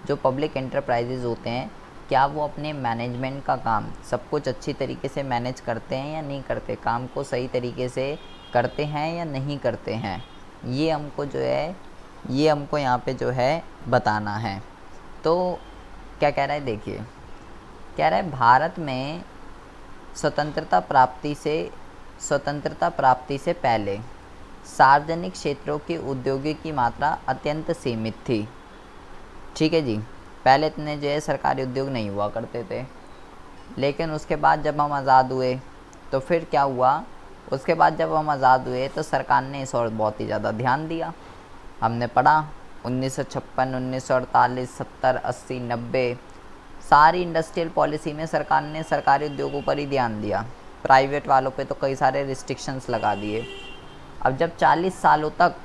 जो public enterprises होते हैं, क्या वो अपने मैनेजमेंट का काम सब कुछ अच्छी तरीके से मैनेज करते हैं या नहीं करते, काम को सही तरीके से करते हैं या नहीं करते हैं, ये हमको यहाँ पे जो है बताना है। तो क्या कह रहा है, देखिए कह रहा है भारत में स्वतंत्रता प्राप्ति से पहले सार्वजनिक क्षेत्रों के उद्योगों की मात्रा अत्यंत सीमित थी। ठीक है जी, पहले इतने जो है सरकारी उद्योग नहीं हुआ करते थे, लेकिन उसके बाद जब हम आज़ाद हुए तो फिर क्या हुआ, उसके बाद जब हम आज़ाद हुए तो सरकार ने इस और बहुत ही ज़्यादा ध्यान दिया। हमने पढ़ा 1956, 1948, 70, 80, 90 सारी इंडस्ट्रियल पॉलिसी में सरकार ने सरकारी उद्योगों पर ही ध्यान दिया, प्राइवेट वालों पे तो कई सारे रिस्ट्रिक्शंस लगा दिए। अब जब 40 सालों तक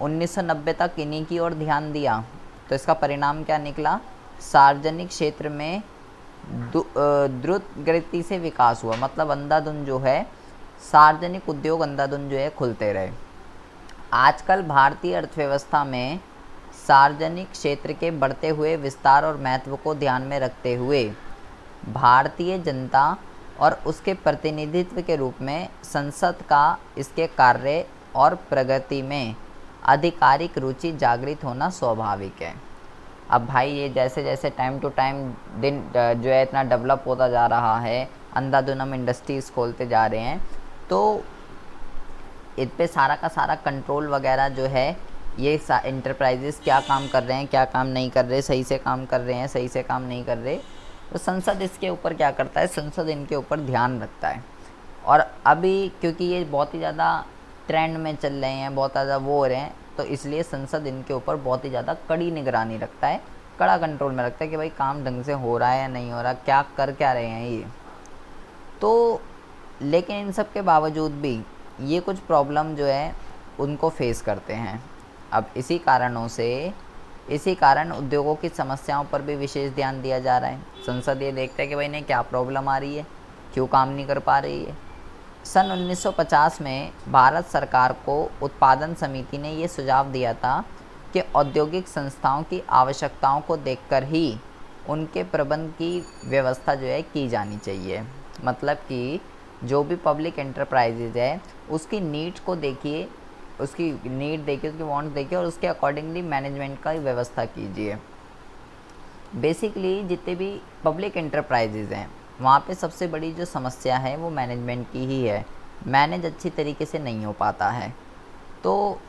1990 तक इन्हीं की ओर ध्यान दिया तो इसका परिणाम क्या निकला, सार्वजनिक क्षेत्र में द्रुत गति से विकास हुआ। मतलब अंधाधुंध जो है सार्वजनिक उद्योग अंधाधुंध जो है खुलते रहे। आजकल भारतीय अर्थव्यवस्था में सार्वजनिक क्षेत्र के बढ़ते हुए विस्तार और महत्व को ध्यान में रखते हुए भारतीय जनता और उसके प्रतिनिधित्व के रूप में संसद का इसके कार्य और प्रगति में आधिकारिक रुचि जागृत होना स्वाभाविक है। अब भाई ये जैसे जैसे टाइम टू टाइम दिन जो है इतना डेवलप होता जा रहा है, अंधाधुंध हम इंडस्ट्रीज़ खोलते जा रहे हैं, तो इन पे सारा का सारा कंट्रोल वगैरह जो है, ये इंटरप्राइजेस क्या काम कर रहे हैं, क्या काम नहीं कर रहे, सही से काम कर रहे हैं, सही से काम नहीं कर रहे, तो संसद इसके ऊपर क्या करता है, संसद इनके ऊपर ध्यान रखता है। और अभी क्योंकि ये बहुत ही ज़्यादा ट्रेंड में चल रहे हैं, बहुत ज़्यादा वो हो रहे हैं, तो इसलिए संसद इनके ऊपर बहुत ही ज़्यादा कड़ी निगरानी रखता है, कड़ा कंट्रोल में रखता है कि भाई काम ढंग से हो रहा है या नहीं हो रहा, क्या कर क्या रहे हैं ये। तो लेकिन इन सब के बावजूद भी ये कुछ प्रॉब्लम जो है उनको फेस करते हैं। अब इसी कारण उद्योगों की समस्याओं पर भी विशेष ध्यान दिया जा रहा है। संसद ये देखता है कि भाई इन्हें क्या प्रॉब्लम आ रही है, क्यों काम नहीं कर पा रही है। सन 1950 में भारत सरकार को उत्पादन समिति ने ये सुझाव दिया था कि औद्योगिक संस्थाओं की आवश्यकताओं को देखकर ही उनके प्रबंध की व्यवस्था जो है की जानी चाहिए। मतलब कि जो भी पब्लिक एंटरप्राइजेज है उसकी नीड्स को देखिए, उसकी वांट्स देखिए और उसके अकॉर्डिंगली मैनेजमेंट का व्यवस्था कीजिए। बेसिकली जितने भी पब्लिक एंटरप्राइजेज हैं वहाँ पे सबसे बड़ी जो समस्या है वो मैनेजमेंट की ही है, मैनेज अच्छी तरीके से नहीं हो पाता है। तो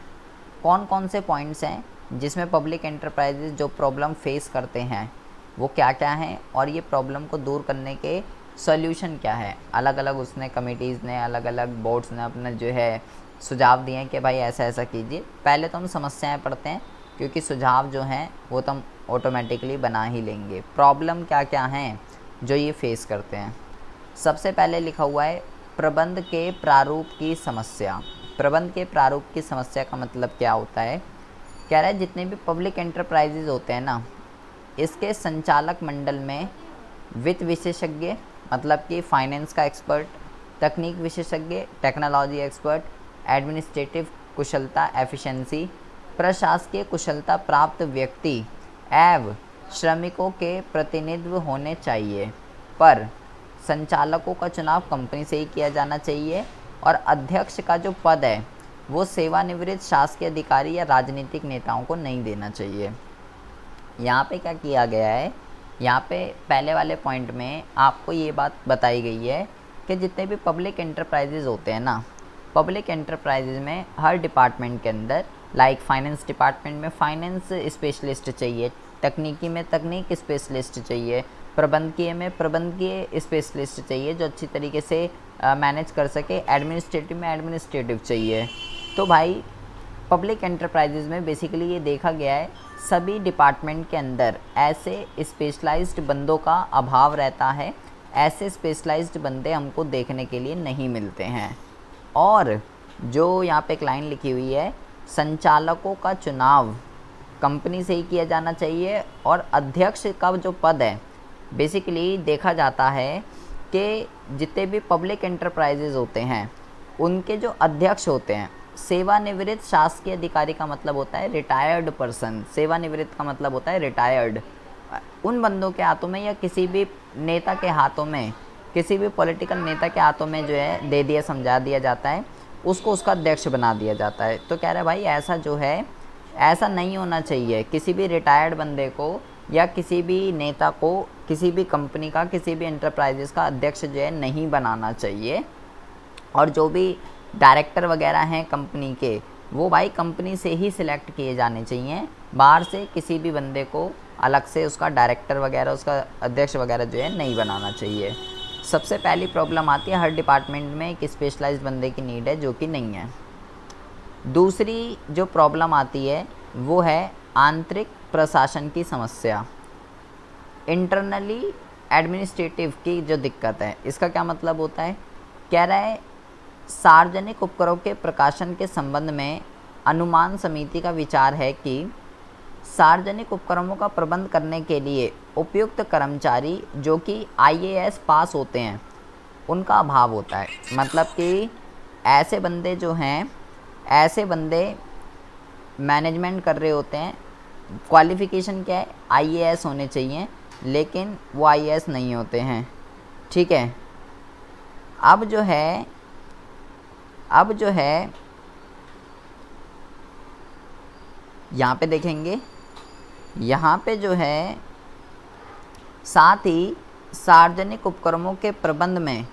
कौन कौन से पॉइंट्स हैं जिसमें पब्लिक एंटरप्राइजेज जो प्रॉब्लम फेस करते हैं वो क्या क्या हैं, और ये प्रॉब्लम को दूर करने के सॉल्यूशन क्या है। अलग अलग उसने कमिटीज़ ने, अलग अलग बोर्ड्स ने अपने जो है सुझाव दिए हैं कि भाई ऐसा ऐसा कीजिए। पहले तो हम समस्याएं पढ़ते हैं, क्योंकि सुझाव जो हैं वो तो हम ऑटोमेटिकली बना ही लेंगे। प्रॉब्लम क्या क्या हैं जो ये फेस करते हैं। सबसे पहले लिखा हुआ है प्रबंध के प्रारूप की समस्या। प्रबंध के प्रारूप की समस्या का मतलब क्या होता है, कह रहा है जितने भी पब्लिक एंटरप्राइजेज होते हैं ना, इसके संचालक मंडल में वित्त विशेषज्ञ मतलब कि फाइनेंस का एक्सपर्ट, तकनीक विशेषज्ञ टेक्नोलॉजी एक्सपर्ट, एडमिनिस्ट्रेटिव कुशलता एफिशिएंसी, प्रशासकीय कुशलता प्राप्त व्यक्ति एवं श्रमिकों के प्रतिनिधित्व होने चाहिए। पर संचालकों का चुनाव कंपनी से ही किया जाना चाहिए और अध्यक्ष का जो पद है वो सेवानिवृत्त शासकीय अधिकारी या राजनीतिक नेताओं को नहीं देना चाहिए। यहाँ पे क्या किया गया है, यहाँ पे पहले वाले पॉइंट में आपको ये बात बताई गई है कि जितने भी पब्लिक एंटरप्राइजेज होते हैं ना, पब्लिक एंटरप्राइजेज में हर डिपार्टमेंट के अंदर, लाइक फाइनेंस डिपार्टमेंट में फाइनेंस स्पेशलिस्ट चाहिए, तकनीकी में तकनीक स्पेशलिस्ट चाहिए, प्रबंधकीय में प्रबंधकीय स्पेशलिस्ट चाहिए जो अच्छी तरीके से मैनेज कर सके, एडमिनिस्ट्रेटिव में एडमिनिस्ट्रेटिव चाहिए। तो भाई पब्लिक एंटरप्राइजेज में बेसिकली ये देखा गया है सभी डिपार्टमेंट के अंदर ऐसे स्पेशलाइज्ड बंदों का अभाव रहता है, ऐसे स्पेशलाइज्ड बंदे हमको देखने के लिए नहीं मिलते हैं। और जो यहाँ पे एक लाइन लिखी हुई है, संचालकों का चुनाव कंपनी से ही किया जाना चाहिए और अध्यक्ष का जो पद है, बेसिकली देखा जाता है कि जितने भी पब्लिक एंटरप्राइजेज होते हैं उनके जो अध्यक्ष होते हैं सेवानिवृत्त शासकीय अधिकारी का मतलब होता है रिटायर्ड पर्सन। सेवानिवृत्त का मतलब होता है रिटायर्ड। उन बंदों के हाथों में या किसी भी नेता के हाथों में, किसी भी पॉलिटिकल नेता के हाथों में जो है दे दिया, समझा दिया जाता है, उसको उसका अध्यक्ष बना दिया जाता है। तो कह रहा है भाई ऐसा जो है ऐसा नहीं होना चाहिए। किसी भी रिटायर्ड बंदे को या किसी भी नेता को किसी भी कंपनी का, किसी भी एंटरप्राइजेस का अध्यक्ष जो है नहीं बनाना चाहिए। और जो भी डायरेक्टर वगैरह हैं कंपनी के, वो भाई कंपनी से ही सिलेक्ट किए जाने चाहिए। बाहर से किसी भी बंदे को अलग से उसका डायरेक्टर वगैरह, उसका अध्यक्ष वगैरह जो है नहीं बनाना चाहिए। सबसे पहली प्रॉब्लम आती है हर डिपार्टमेंट में एक स्पेशलाइज्ड बंदे की नीड है, जो कि नहीं है। दूसरी जो प्रॉब्लम आती है वो है आंतरिक प्रशासन की समस्या, इंटरनली एडमिनिस्ट्रेटिव की जो दिक्कत है। इसका क्या मतलब होता है? कह रहा है सार्वजनिक उपकरणों के प्रकाशन के संबंध में अनुमान समिति का विचार है कि सार्वजनिक उपक्रमों का प्रबंध करने के लिए उपयुक्त कर्मचारी जो कि IAS पास होते हैं उनका अभाव होता है। मतलब कि ऐसे बंदे जो हैं, ऐसे बंदे मैनेजमेंट कर रहे होते हैं, क्वालिफ़िकेशन क्या है, IAS होने चाहिए, लेकिन वो IAS नहीं होते हैं। ठीक है। अब जो है यहाँ पे देखेंगे, यहाँ पे जो है साथ ही सार्वजनिक उपक्रमों के प्रबंध में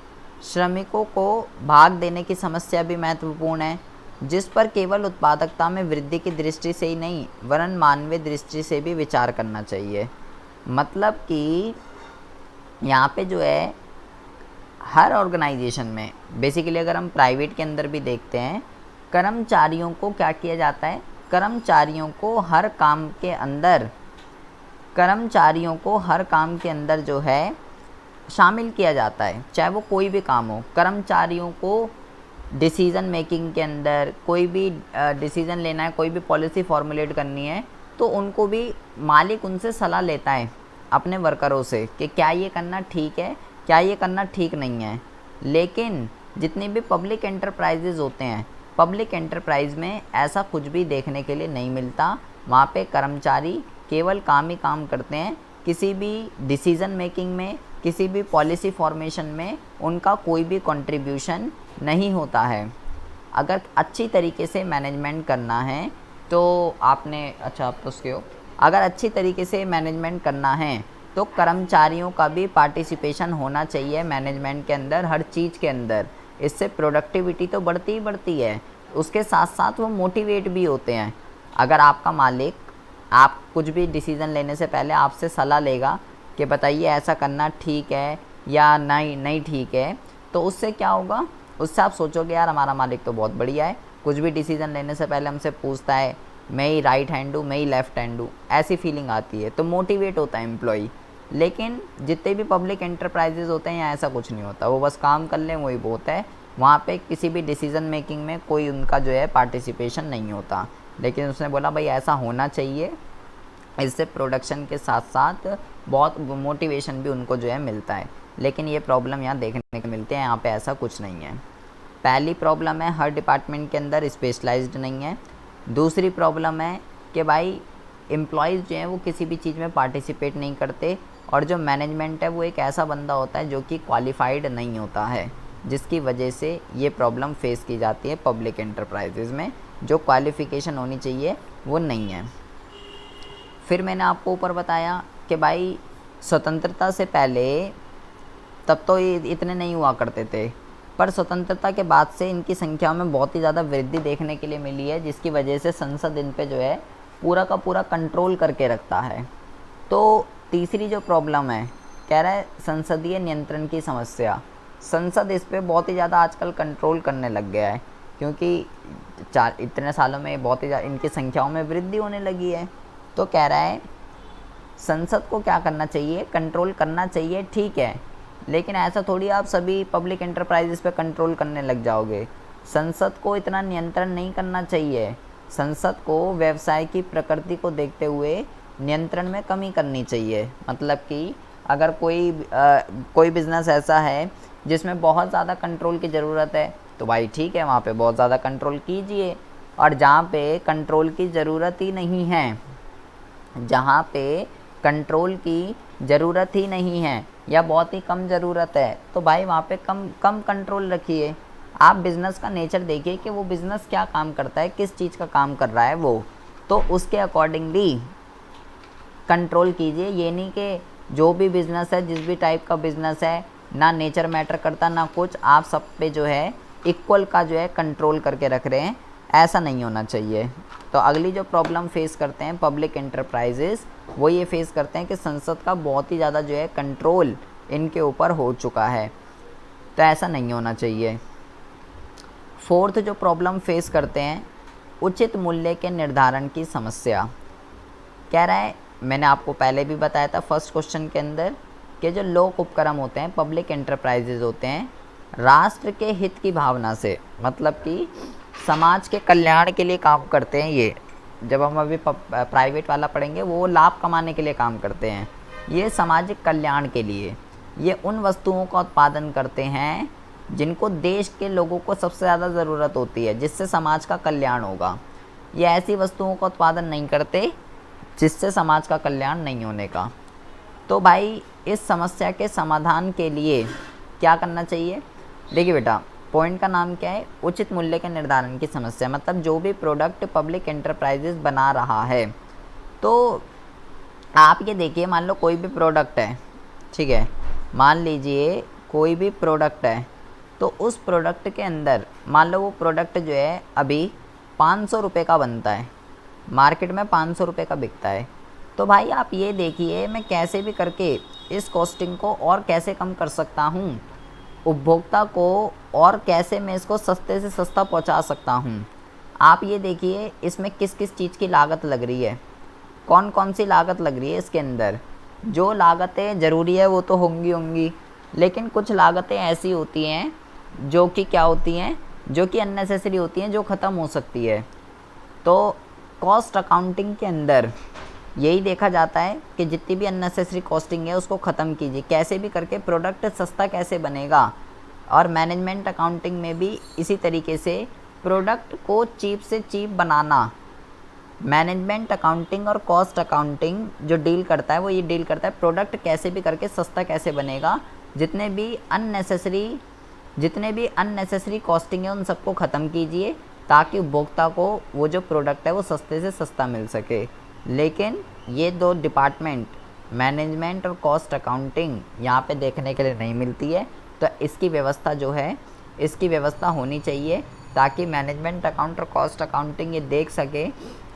श्रमिकों को भाग देने की समस्या भी महत्वपूर्ण है, जिस पर केवल उत्पादकता में वृद्धि की दृष्टि से ही नहीं वरन मानवीय दृष्टि से भी विचार करना चाहिए। मतलब कि यहाँ पे जो है हर ऑर्गेनाइजेशन में, बेसिकली अगर हम प्राइवेट के अंदर भी देखते हैं, कर्मचारियों को क्या किया जाता है, कर्मचारियों को हर काम के अंदर जो है शामिल किया जाता है, चाहे वो कोई भी काम हो। कर्मचारियों को डिसीज़न मेकिंग के अंदर कोई भी डिसीज़न लेना है, कोई भी पॉलिसी फॉर्मुलेट करनी है, तो उनको भी मालिक उनसे सलाह लेता है अपने वर्करों से कि क्या ये करना ठीक है, क्या ये करना ठीक नहीं है। लेकिन जितनी भी पब्लिक एंटरप्राइजेज़ होते हैं, पब्लिक एंटरप्राइज में ऐसा कुछ भी देखने के लिए नहीं मिलता। वहाँ पे कर्मचारी केवल काम ही काम करते हैं, किसी भी डिसीज़न मेकिंग में, किसी भी पॉलिसी फॉर्मेशन में उनका कोई भी कंट्रीब्यूशन नहीं होता है। अगर अच्छी तरीके से मैनेजमेंट करना है तो अगर अच्छी तरीके से मैनेजमेंट करना है तो कर्मचारियों का भी पार्टिसिपेशन होना चाहिए मैनेजमेंट के अंदर, हर चीज़ के अंदर। इससे प्रोडक्टिविटी तो बढ़ती ही बढ़ती है, उसके साथ साथ वो मोटिवेट भी होते हैं। अगर आपका मालिक आप कुछ भी डिसीज़न लेने से पहले आपसे सलाह लेगा कि बताइए ऐसा करना ठीक है या नहीं ठीक है, तो उससे क्या होगा, उससे आप सोचोगे यार हमारा मालिक तो बहुत बढ़िया है, कुछ भी डिसीज़न लेने से पहले हमसे पूछता है, मैं ही राइट हैंड हूँ, मैं ही लेफ़्ट हैंड हूँ, ऐसी फीलिंग आती है, तो मोटिवेट होता है एम्प्लॉई। लेकिन जितने भी पब्लिक एंटरप्राइजेज़ होते हैं यहाँ ऐसा कुछ नहीं होता, वो बस काम कर लें वही बहुत है। वहाँ पे किसी भी डिसीज़न मेकिंग में कोई उनका जो है पार्टिसिपेशन नहीं होता। लेकिन उसने बोला भाई ऐसा होना चाहिए, इससे प्रोडक्शन के साथ साथ बहुत मोटिवेशन भी उनको जो है मिलता है। लेकिन ये प्रॉब्लम यहाँ देखने को मिलती है, यहाँ पे ऐसा कुछ नहीं है। पहली प्रॉब्लम है हर डिपार्टमेंट के अंदर स्पेशलाइज्ड नहीं है। दूसरी प्रॉब्लम है कि भाई एम्प्लॉयज़ जो हैं वो किसी भी चीज़ में पार्टिसिपेट नहीं करते, और जो मैनेजमेंट है वो एक ऐसा बंदा होता है जो कि क्वालिफाइड नहीं होता है, जिसकी वजह से ये प्रॉब्लम फेस की जाती है पब्लिक एंटरप्राइजेज़ में। जो क्वालिफ़िकेशन होनी चाहिए वो नहीं है। फिर मैंने आपको ऊपर बताया कि भाई स्वतंत्रता से पहले तब तो ये इतने नहीं हुआ करते थे, पर स्वतंत्रता के बाद से इनकी संख्या में बहुत ही ज़्यादा वृद्धि देखने के लिए मिली है, जिसकी वजह से संसद इन पे जो है पूरा का पूरा कंट्रोल करके रखता है। तो तीसरी जो प्रॉब्लम है, कह रहा है संसदीय नियंत्रण की समस्या। संसद इस पे बहुत ही ज़्यादा आजकल कंट्रोल करने लग गया है, क्योंकि इतने सालों में बहुत ही ज़्यादा इनकी संख्याओं में वृद्धि होने लगी है। तो कह रहा है संसद को क्या करना चाहिए, कंट्रोल करना चाहिए, ठीक है, लेकिन ऐसा थोड़ी आप सभी पब्लिक एंटरप्राइजेस पे कंट्रोल करने लग जाओगे। संसद को इतना नियंत्रण नहीं करना चाहिए। संसद को व्यवसाय की प्रकृति को देखते हुए नियंत्रण में कमी करनी चाहिए। मतलब कि अगर कोई बिज़नेस ऐसा है जिसमें बहुत ज़्यादा कंट्रोल की ज़रूरत है, तो भाई ठीक है, वहाँ पे बहुत ज़्यादा कंट्रोल कीजिए। और जहाँ पे कंट्रोल की ज़रूरत ही नहीं है, जहाँ पे कंट्रोल की ज़रूरत ही नहीं है या बहुत ही कम ज़रूरत है, तो भाई वहाँ पे कम कम कंट्रोल रखिए। आप बिज़नेस का नेचर देखिए कि वो बिज़नेस क्या काम करता है, किस चीज़ का काम कर रहा है वो, तो उसके अकॉर्डिंगली कंट्रोल कीजिए। ये नहीं कि जो भी बिज़नेस है, जिस भी टाइप का बिज़नेस है, ना नेचर मैटर करता ना कुछ, आप सब पे जो है इक्वल का जो है कंट्रोल करके रख रहे हैं, ऐसा नहीं होना चाहिए। तो अगली जो प्रॉब्लम फेस करते हैं पब्लिक एंटरप्राइजेस, वो ये फेस करते हैं कि संसद का बहुत ही ज़्यादा जो है कंट्रोल इनके ऊपर हो चुका है, तो ऐसा नहीं होना चाहिए। फोर्थ जो प्रॉब्लम फेस करते हैं, उचित मूल्य के निर्धारण की समस्या। कह रहा है, मैंने आपको पहले भी बताया था फर्स्ट क्वेश्चन के अंदर, कि जो लोक उपक्रम होते हैं, पब्लिक एंटरप्राइजेज होते हैं, राष्ट्र के हित की भावना से, मतलब कि समाज के कल्याण के लिए काम करते हैं। ये जब हम अभी प्राइवेट वाला पढ़ेंगे, वो लाभ कमाने के लिए काम करते हैं, ये सामाजिक कल्याण के लिए। ये उन वस्तुओं का उत्पादन करते हैं जिनको देश के लोगों को सबसे ज़्यादा ज़रूरत होती है, जिससे समाज का कल्याण होगा। ये ऐसी वस्तुओं का उत्पादन नहीं करते जिससे समाज का कल्याण नहीं होने का। तो भाई इस समस्या के समाधान के लिए क्या करना चाहिए? देखिए बेटा, पॉइंट का नाम क्या है? उचित मूल्य के निर्धारण की समस्या। मतलब जो भी प्रोडक्ट पब्लिक एंटरप्राइजेज बना रहा है, तो आप ये देखिए, मान लो कोई भी प्रोडक्ट है, ठीक है, मान लीजिए कोई भी प्रोडक्ट है, तो उस प्रोडक्ट के अंदर मान लो वो प्रोडक्ट जो है अभी 500 रुपये का बनता है, मार्केट में 500 रुपये का बिकता है। तो भाई आप ये देखिए, मैं कैसे भी करके इस कॉस्टिंग को और कैसे कम कर सकता हूँ, उपभोक्ता को और कैसे मैं इसको सस्ते से सस्ता पहुँचा सकता हूँ। आप ये देखिए इसमें किस किस चीज़ की लागत लग रही है, कौन कौन सी लागत लग रही है इसके अंदर। जो लागतें ज़रूरी है वो तो होंगी, लेकिन कुछ लागतें ऐसी होती हैं जो कि क्या होती हैं, जो कि अननेसेसरी होती हैं, जो ख़त्म हो सकती है। तो कॉस्ट अकाउंटिंग के अंदर यही देखा जाता है कि जितनी भी अननेसेसरी कॉस्टिंग है उसको ख़त्म कीजिए, कैसे भी करके प्रोडक्ट सस्ता कैसे बनेगा। और मैनेजमेंट अकाउंटिंग में भी इसी तरीके से प्रोडक्ट को चीप से चीप बनाना। मैनेजमेंट अकाउंटिंग और कॉस्ट अकाउंटिंग जो डील करता है, वो ये डील करता है प्रोडक्ट कैसे भी करके सस्ता कैसे बनेगा। जितने भी अननेसेसरी कॉस्टिंग है उन सबको ख़त्म कीजिए, ताकि उपभोक्ता को वो जो प्रोडक्ट है वो सस्ते से सस्ता मिल सके। लेकिन ये दो डिपार्टमेंट, मैनेजमेंट और कॉस्ट अकाउंटिंग, यहाँ पे देखने के लिए नहीं मिलती है। तो इसकी व्यवस्था जो है, इसकी व्यवस्था होनी चाहिए, ताकि मैनेजमेंट अकाउंट और कॉस्ट अकाउंटिंग ये देख सके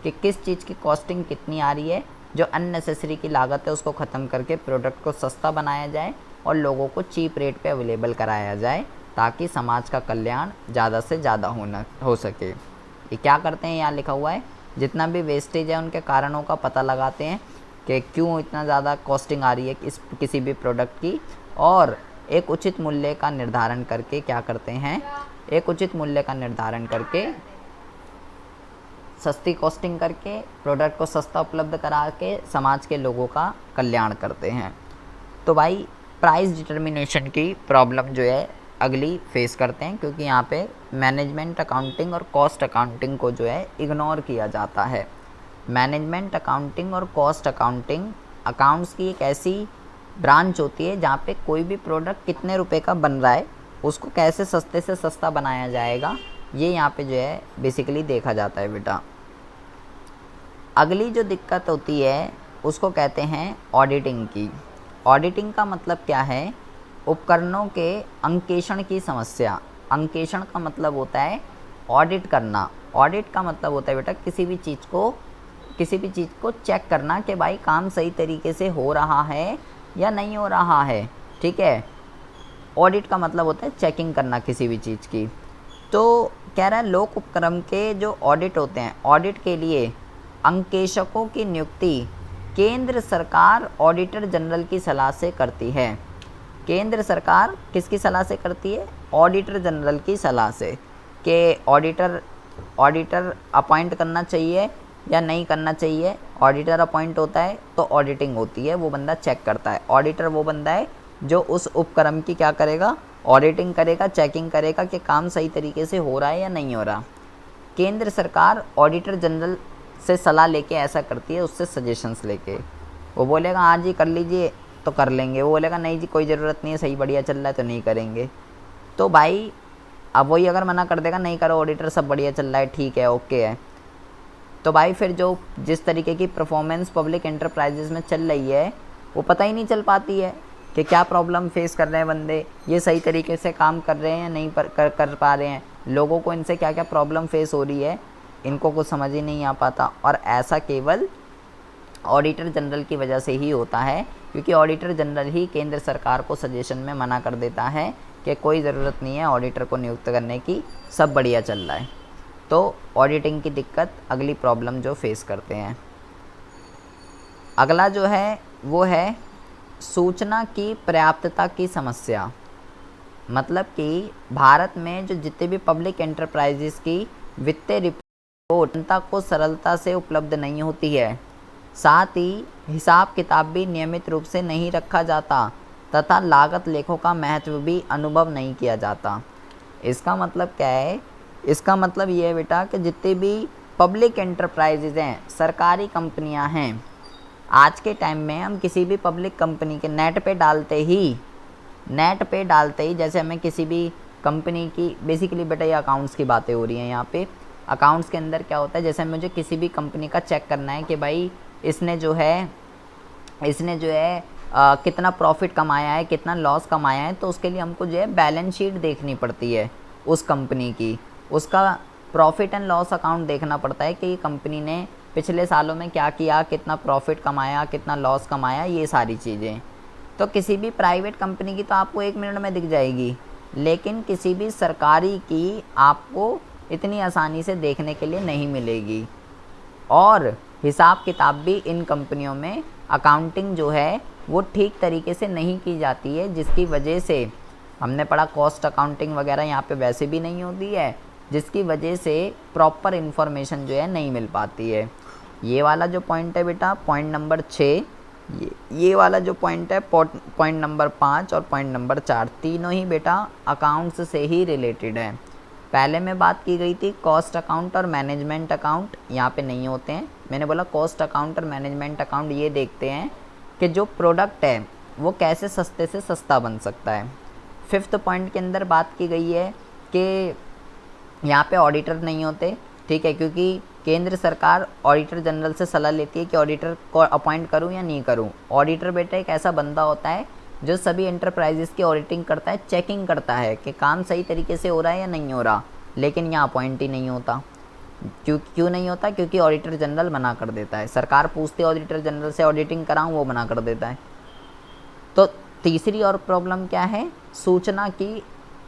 कि किस चीज़ की कॉस्टिंग कितनी आ रही है, जो अननेसेसरी की लागत है उसको ख़त्म करके प्रोडक्ट को सस्ता बनाया जाए और लोगों को चीप रेट पे अवेलेबल कराया जाए, ताकि समाज का कल्याण ज़्यादा से ज़्यादा हो सके। ये क्या करते हैं, यहाँ लिखा हुआ है, जितना भी वेस्टेज है उनके कारणों का पता लगाते हैं कि क्यों इतना ज़्यादा कॉस्टिंग आ रही है किसी भी प्रोडक्ट की, और एक उचित मूल्य का निर्धारण करके क्या करते हैं, एक उचित मूल्य का निर्धारण करके सस्ती कॉस्टिंग करके प्रोडक्ट को सस्ता उपलब्ध करा के समाज के लोगों का कल्याण करते हैं। तो भाई प्राइस डिटर्मिनेशन की प्रॉब्लम जो है अगली फेस करते हैं, क्योंकि यहाँ पे मैनेजमेंट अकाउंटिंग और कॉस्ट अकाउंटिंग को जो है इग्नोर किया जाता है। मैनेजमेंट अकाउंटिंग और कॉस्ट अकाउंटिंग अकाउंट्स की एक ऐसी ब्रांच होती है जहाँ पे कोई भी प्रोडक्ट कितने रुपए का बन रहा है, उसको कैसे सस्ते से सस्ता बनाया जाएगा, ये यहाँ पे जो है बेसिकली देखा जाता है बेटा। अगली जो दिक्कत होती है उसको कहते हैं ऑडिटिंग की। ऑडिटिंग का मतलब क्या है? उपकरणों के अंकेषण की समस्या। अंकेषण का मतलब होता है ऑडिट करना। ऑडिट का मतलब होता है बेटा किसी भी चीज़ को चेक करना कि भाई काम सही तरीके से हो रहा है या नहीं हो रहा है, ठीक है। ऑडिट का मतलब होता है चेकिंग करना किसी भी चीज़ की। तो कह रहा है लोक उपक्रम के जो ऑडिट होते हैं, ऑडिट के लिए अंकेशकों की नियुक्ति केंद्र सरकार ऑडिटर जनरल की सलाह से करती है। केंद्र सरकार किसकी सलाह से करती है? ऑडिटर जनरल की सलाह से, कि ऑडिटर अपॉइंट करना चाहिए या नहीं करना चाहिए। ऑडिटर अपॉइंट होता है तो ऑडिटिंग होती है, वो बंदा चेक करता है। ऑडिटर वो बंदा है जो उस उपक्रम की क्या करेगा? ऑडिटिंग करेगा, चेकिंग करेगा कि काम सही तरीके से हो रहा है या नहीं हो रहा। केंद्र सरकार ऑडिटर जनरल से सलाह लेके ऐसा करती है, उससे सजेशंस लेके। वो बोलेगा हाँ जी कर लीजिए तो कर लेंगे, वो बोलेगा नहीं जी कोई ज़रूरत नहीं है, सही बढ़िया चल रहा है तो नहीं करेंगे। तो भाई अब वही अगर मना कर देगा नहीं करो ऑडिटर, सब बढ़िया चल रहा है, ठीक है, ओके है, तो भाई फिर जो जिस तरीके की परफॉर्मेंस पब्लिक एंटरप्राइजेज़ में चल रही है वो पता ही नहीं चल पाती है कि क्या प्रॉब्लम फेस कर रहे हैं बंदे, ये सही तरीके से काम कर रहे हैं या नहीं कर पा रहे हैं, लोगों को इनसे क्या क्या प्रॉब्लम फेस हो रही है, इनको कुछ समझ ही नहीं आ पाता। और ऐसा केवल ऑडिटर जनरल की वजह से ही होता है, क्योंकि ऑडिटर जनरल ही केंद्र सरकार को सजेशन में मना कर देता है कि कोई ज़रूरत नहीं है ऑडिटर को नियुक्त करने की, सब बढ़िया चल रहा है। तो ऑडिटिंग की दिक्कत अगली प्रॉब्लम जो फेस करते हैं। अगला जो है वो है सूचना की पर्याप्तता की समस्या। मतलब कि भारत में जो जितने भी पब्लिक एंटरप्राइजेस की वित्तीय रिपोर्ट जनता को सरलता से उपलब्ध नहीं होती है, साथ ही हिसाब किताब भी नियमित रूप से नहीं रखा जाता तथा लागत लेखों का महत्व भी अनुभव नहीं किया जाता। इसका मतलब क्या है? इसका मतलब ये है बेटा कि जितने भी पब्लिक एंटरप्राइजेज हैं, सरकारी कंपनियां हैं, आज के टाइम में हम किसी भी पब्लिक कंपनी के नेट पे डालते ही जैसे हमें किसी भी कंपनी की, बेसिकली बेटा ये अकाउंट्स की बातें हो रही हैं यहाँ पे। अकाउंट्स के अंदर क्या होता है, जैसे मुझे किसी भी कंपनी का चेक करना है कि भाई इसने जो है कितना प्रॉफिट कमाया है, कितना लॉस कमाया है, तो उसके लिए हमको जो है बैलेंस शीट देखनी पड़ती है उस कंपनी की, उसका प्रॉफिट एंड लॉस अकाउंट देखना पड़ता है कि ये कंपनी ने पिछले सालों में क्या किया, कितना प्रॉफिट कमाया, कितना लॉस कमाया, ये सारी चीज़ें। तो किसी भी प्राइवेट कंपनी की तो आपको 1 मिनट में दिख जाएगी, लेकिन किसी भी सरकारी की आपको इतनी आसानी से देखने के लिए नहीं मिलेगी। और हिसाब किताब भी इन कंपनियों में अकाउंटिंग जो है वो ठीक तरीके से नहीं की जाती है, जिसकी वजह से हमने पढ़ा कॉस्ट अकाउंटिंग वगैरह यहाँ पे वैसे भी नहीं होती है, जिसकी वजह से प्रॉपर इन्फॉर्मेशन जो है नहीं मिल पाती है। ये वाला जो पॉइंट है बेटा, पॉइंट नंबर 6, ये वाला जो पॉइंट है पॉइंट नंबर 5 और पॉइंट नंबर 4, तीनों ही बेटा अकाउंट्स से ही रिलेटेड है। पहले में बात की गई थी कॉस्ट अकाउंट और मैनेजमेंट अकाउंट, यहाँ पे नहीं होते हैं। मैंने बोला कॉस्ट अकाउंट और मैनेजमेंट अकाउंट ये देखते हैं कि जो प्रोडक्ट है वो कैसे सस्ते से सस्ता बन सकता है। 5th पॉइंट के अंदर बात की गई है कि यहाँ पे ऑडिटर नहीं होते, ठीक है, क्योंकि केंद्र सरकार ऑडिटर जनरल से सलाह लेती है कि ऑडिटर को अपॉइंट करूँ या नहीं करूँ। ऑडिटर बेटा एक ऐसा बंदा होता है जो सभी एंटरप्राइजेस की ऑडिटिंग करता है, चेकिंग करता है कि काम सही तरीके से हो रहा है या नहीं हो रहा, लेकिन यहाँ अपॉइंट ही नहीं होता। क्यों नहीं होता? क्योंकि ऑडिटर जनरल मना कर देता है। सरकार पूछती है ऑडिटर जनरल से ऑडिटिंग कराऊँ, वो मना कर देता है। तो तीसरी और प्रॉब्लम क्या है? सूचना की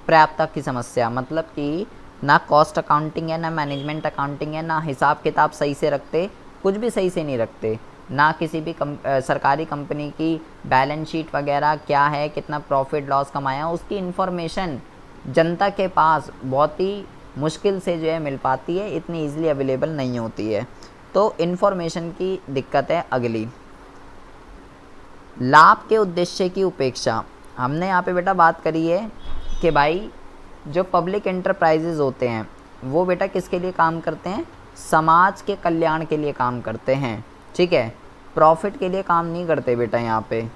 पर्याप्तता की समस्या। मतलब कि ना कॉस्ट अकाउंटिंग है, ना मैनेजमेंट अकाउंटिंग है, ना हिसाब किताब सही से रखते, कुछ भी सही से नहीं रखते, ना किसी भी सरकारी कंपनी की बैलेंस शीट वगैरह क्या है, कितना प्रॉफिट लॉस कमाया, उसकी इन्फॉर्मेशन जनता के पास बहुत ही मुश्किल से जो है मिल पाती है, इतनी ईजिली अवेलेबल नहीं होती है। तो इन्फॉर्मेशन की दिक्कत है। अगली, लाभ के उद्देश्य की उपेक्षा। हमने यहाँ पे बेटा बात करी है कि भाई जो पब्लिक एंटरप्राइजेज होते हैं वो बेटा किसके लिए काम करते हैं? समाज के कल्याण के लिए काम करते हैं, ठीक है, प्रॉफिट के लिए काम नहीं करते बेटा यहाँ पे।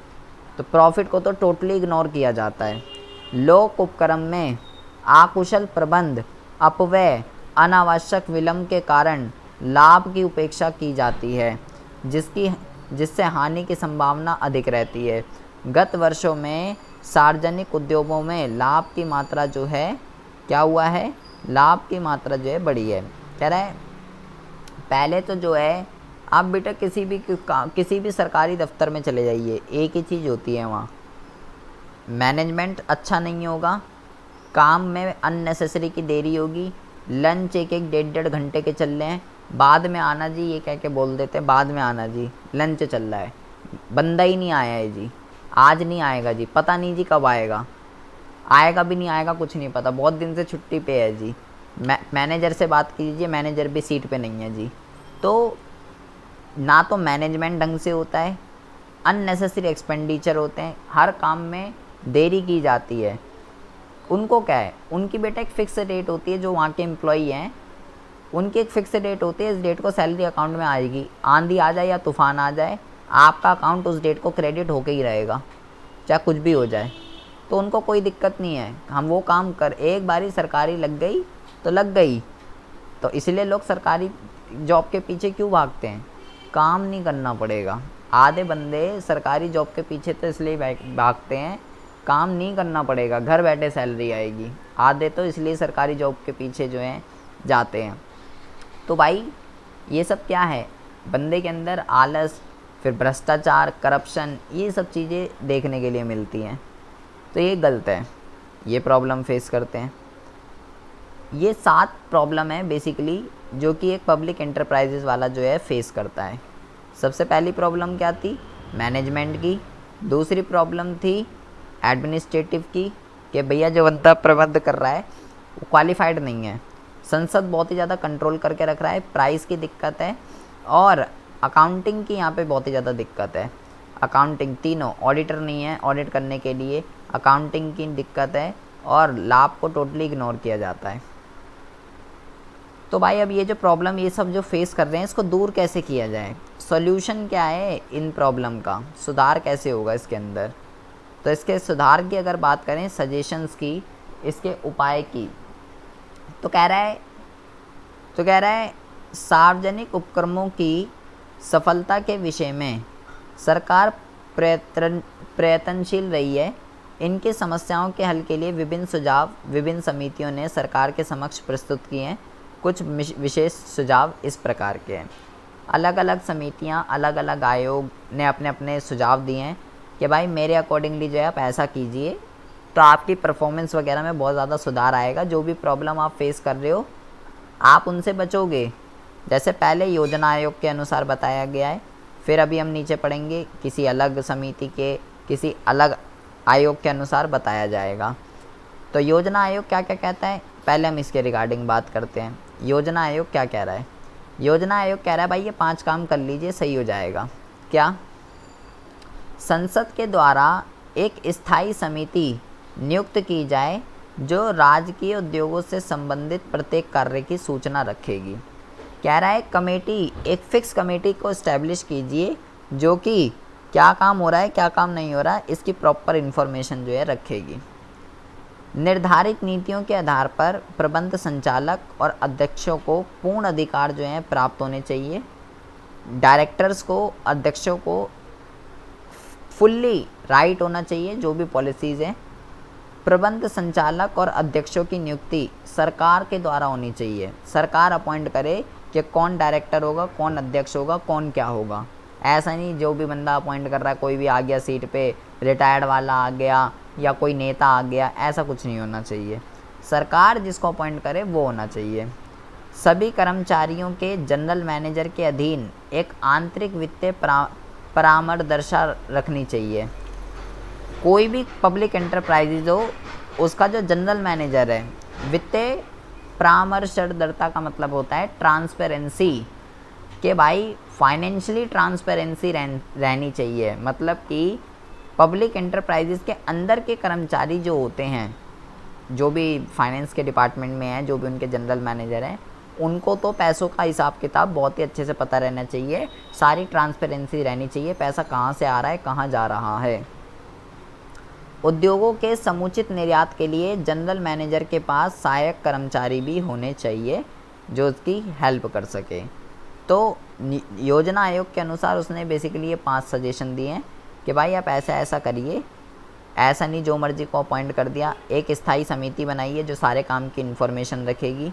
तो प्रॉफिट को तो टोटली इग्नोर किया जाता है। लोक उपक्रम में आकुशल प्रबंध, अपव्यय, अनावश्यक विलंब के कारण लाभ की उपेक्षा की जाती है, जिससे हानि की संभावना अधिक रहती है। गत वर्षों में सार्वजनिक उद्योगों में लाभ की मात्रा जो है क्या हुआ है? लाभ की मात्रा जो है बढ़ी है। कह रहा है पहले तो जो है आप बेटा किसी भी सरकारी दफ्तर में चले जाइए, एक ही चीज़ होती है वहाँ, मैनेजमेंट अच्छा नहीं होगा, काम में अननेसेसरी की देरी होगी, लंच एक 1.5 घंटे के चल रहे हैं, बाद में आना जी ये कह के बोल देते हैं, बाद में आना जी, लंच चल रहा है, बंदा ही नहीं आया है जी, आज नहीं आएगा जी, पता नहीं जी कब आएगा, आएगा भी नहीं आएगा कुछ नहीं पता, बहुत दिन से छुट्टी पे है जी, मैनेजर से बात कीजिए, मैनेजर भी सीट पे नहीं है जी। तो ना तो मैनेजमेंट ढंग से होता है, अननेसेसरी एक्सपेंडिचर होते हैं, हर काम में देरी की जाती है। उनको क्या है, उनकी बेटा एक फ़िक्स डेट होती है, जो वहाँ के एम्प्लॉई हैं उनकी एक फ़िक्स डेट होती है, इस डेट को सैलरी अकाउंट में आएगी, आंधी आ जाए या तूफ़ान आ जाए आपका अकाउंट उस डेट को क्रेडिट होके ही रहेगा, चाहे कुछ भी हो जाए। तो उनको कोई दिक्कत नहीं है, हम वो काम कर, एक बारी सरकारी लग गई तो लग गई। तो इसलिए लोग सरकारी जॉब के पीछे क्यों भागते हैं, काम नहीं करना पड़ेगा। आधे बंदे सरकारी जॉब के पीछे तो इसलिए भागते हैं, काम नहीं करना पड़ेगा, घर बैठे सैलरी आएगी। आधे तो इसलिए सरकारी जॉब के पीछे जो हैं जाते हैं। तो भाई ये सब क्या है, बंदे के अंदर आलस, फिर भ्रष्टाचार, करप्शन, ये सब चीज़ें देखने के लिए मिलती हैं। तो ये गलत है, ये प्रॉब्लम फेस करते हैं। ये 7 प्रॉब्लम है बेसिकली जो कि एक पब्लिक एंटरप्राइजेज़ वाला जो है फेस करता है। सबसे पहली प्रॉब्लम क्या थी, मैनेजमेंट की। दूसरी प्रॉब्लम थी एडमिनिस्ट्रेटिव की, कि भैया जो बंदा प्रबंध कर रहा है वो क्वालिफाइड नहीं है, संसद बहुत ही ज़्यादा कंट्रोल करके रख रहा है, प्राइस की दिक्कत है, और अकाउंटिंग की यहाँ पे बहुत ही ज़्यादा दिक्कत है। अकाउंटिंग, तीनों, ऑडिटर नहीं है ऑडिट करने के लिए, अकाउंटिंग की दिक्कत है, और लाभ को टोटली इग्नोर किया जाता है। तो भाई अब ये जो प्रॉब्लम ये सब जो फेस कर रहे हैं, इसको दूर कैसे किया जाए, सॉल्यूशन क्या है इन प्रॉब्लम का, सुधार कैसे होगा इसके अंदर। तो इसके सुधार की अगर बात करें, सजेशंस की, इसके उपाय की, तो कह रहा है सार्वजनिक उपक्रमों की सफलता के विषय में सरकार प्रयत्नशील रही है। इनकी समस्याओं के हल के लिए विभिन्न सुझाव विभिन्न समितियों ने सरकार के समक्ष प्रस्तुत किए हैं। कुछ विशेष सुझाव इस प्रकार के हैं। अलग अलग समितियां, अलग अलग आयोग ने अपने अपने सुझाव दिए हैं कि भाई मेरे अकॉर्डिंगली जो है आप ऐसा कीजिए तो आपकी परफॉर्मेंस वगैरह में बहुत ज़्यादा सुधार आएगा। जो भी प्रॉब्लम आप फेस कर रहे हो आप उनसे बचोगे। जैसे पहले योजना आयोग के अनुसार बताया गया है, फिर अभी हम नीचे पढ़ेंगे किसी अलग समिति के, किसी अलग आयोग के अनुसार बताया जाएगा। तो योजना आयोग क्या क्या कहता है, पहले हम इसके रिगार्डिंग बात करते हैं। योजना आयोग क्या कह रहा है, योजना आयोग कह रहा है भाई ये 5 काम कर लीजिए, सही हो जाएगा। क्या, संसद के द्वारा एक स्थायी समिति नियुक्त की जाए जो राजकीय उद्योगों से संबंधित प्रत्येक कार्य की सूचना रखेगी। कह रहा है कमेटी, एक फिक्स कमेटी को इस्टेब्लिश कीजिए जो कि क्या काम हो रहा है क्या काम नहीं हो रहा है इसकी प्रॉपर इन्फॉर्मेशन जो है रखेगी। निर्धारित नीतियों के आधार पर प्रबंध संचालक और अध्यक्षों को पूर्ण अधिकार जो हैं प्राप्त होने चाहिए। डायरेक्टर्स को, अध्यक्षों को फुल्ली राइट होना चाहिए जो भी पॉलिसीज़ हैं। प्रबंध संचालक और अध्यक्षों की नियुक्ति सरकार के द्वारा होनी चाहिए। सरकार अपॉइंट करे कि कौन डायरेक्टर होगा, कौन अध्यक्ष होगा, कौन क्या होगा। ऐसा नहीं जो भी बंदा अपॉइंट कर रहा है, कोई भी आ गया सीट पे, रिटायर्ड वाला आ गया या कोई नेता आ गया, ऐसा कुछ नहीं होना चाहिए। सरकार जिसको अपॉइंट करे वो होना चाहिए। सभी कर्मचारियों के जनरल मैनेजर के अधीन एक आंतरिक वित्तीय परामर्शदर्शा रखनी चाहिए। कोई भी पब्लिक एंटरप्राइजेज हो, उसका जो जनरल मैनेजर है, वित्तीय परामर्शदाता का मतलब होता है ट्रांसपेरेंसी, कि भाई फाइनेंशियली ट्रांसपेरेंसी रहनी चाहिए। मतलब कि पब्लिक एंटरप्राइजेज के अंदर के कर्मचारी जो होते हैं, जो भी फाइनेंस के डिपार्टमेंट में हैं, जो भी उनके जनरल मैनेजर हैं, उनको तो पैसों का हिसाब किताब बहुत ही अच्छे से पता रहना चाहिए, सारी ट्रांसपेरेंसी रहनी चाहिए, पैसा कहाँ से आ रहा है, कहाँ जा रहा है। उद्योगों के समुचित निर्यात के लिए जनरल मैनेजर के पास सहायक कर्मचारी भी होने चाहिए जो उसकी हेल्प कर सके। तो योजना आयोग के अनुसार उसने बेसिकली ये 5 सजेशन दिए हैं कि भाई आप ऐसा ऐसा करिए, ऐसा नहीं जो मर्जी को अपॉइंट कर दिया। एक स्थायी समिति बनाइए जो सारे काम की इन्फॉर्मेशन रखेगी।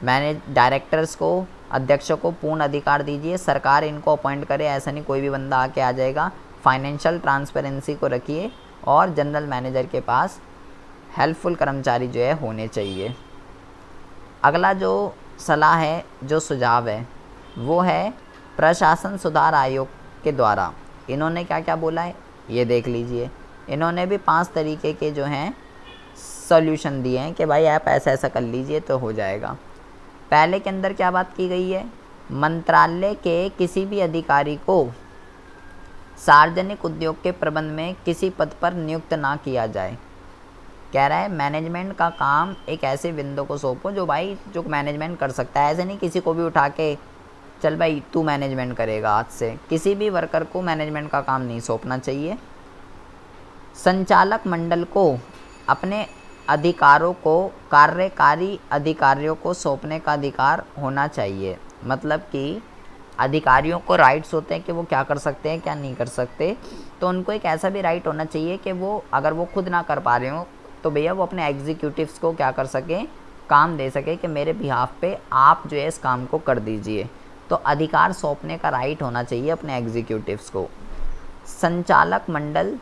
डायरेक्टर्स को, अध्यक्षों को पूर्ण अधिकार दीजिए, सरकार इनको अपॉइंट करे, ऐसा नहीं कोई भी बंदा आके आ जाएगा। फाइनेंशियल ट्रांसपेरेंसी को रखिए और जनरल मैनेजर के पास हेल्पफुल कर्मचारी जो है होने चाहिए। अगला जो सलाह है, जो सुझाव है, वो है प्रशासन सुधार आयोग के द्वारा। इन्होंने क्या क्या बोला है ये देख लीजिए। इन्होंने भी 5 तरीके के जो हैं सॉल्यूशन दिए हैं कि भाई आप ऐसा ऐसा कर लीजिए तो हो जाएगा। पहले के अंदर क्या बात की गई है, मंत्रालय के किसी भी अधिकारी को सार्वजनिक उद्योग के प्रबंध में किसी पद पर नियुक्त ना किया जाए। कह रहा है मैनेजमेंट का काम एक ऐसे बंदे को सौंपो जो मैनेजमेंट कर सकता है। ऐसे नहीं किसी को भी उठा के चल भाई तू मैनेजमेंट करेगा, आज से किसी भी वर्कर को मैनेजमेंट का काम नहीं सौंपना चाहिए। संचालक मंडल को अपने अधिकारों को कार्यकारी अधिकारियों को सौंपने का अधिकार होना चाहिए। मतलब कि अधिकारियों को राइट्स होते हैं कि वो क्या कर सकते हैं क्या नहीं कर सकते, तो उनको एक ऐसा भी राइट होना चाहिए कि वो अगर वो खुद ना कर पा रहे हो तो भैया वो अपने एग्जीक्यूटिव्स को क्या कर सकें, काम दे सके कि मेरे बिहाफ पे आप जो है इस काम को कर दीजिए। तो अधिकार सौंपने का राइट होना चाहिए अपने एग्जीक्यूटिव्स को। संचालक मंडल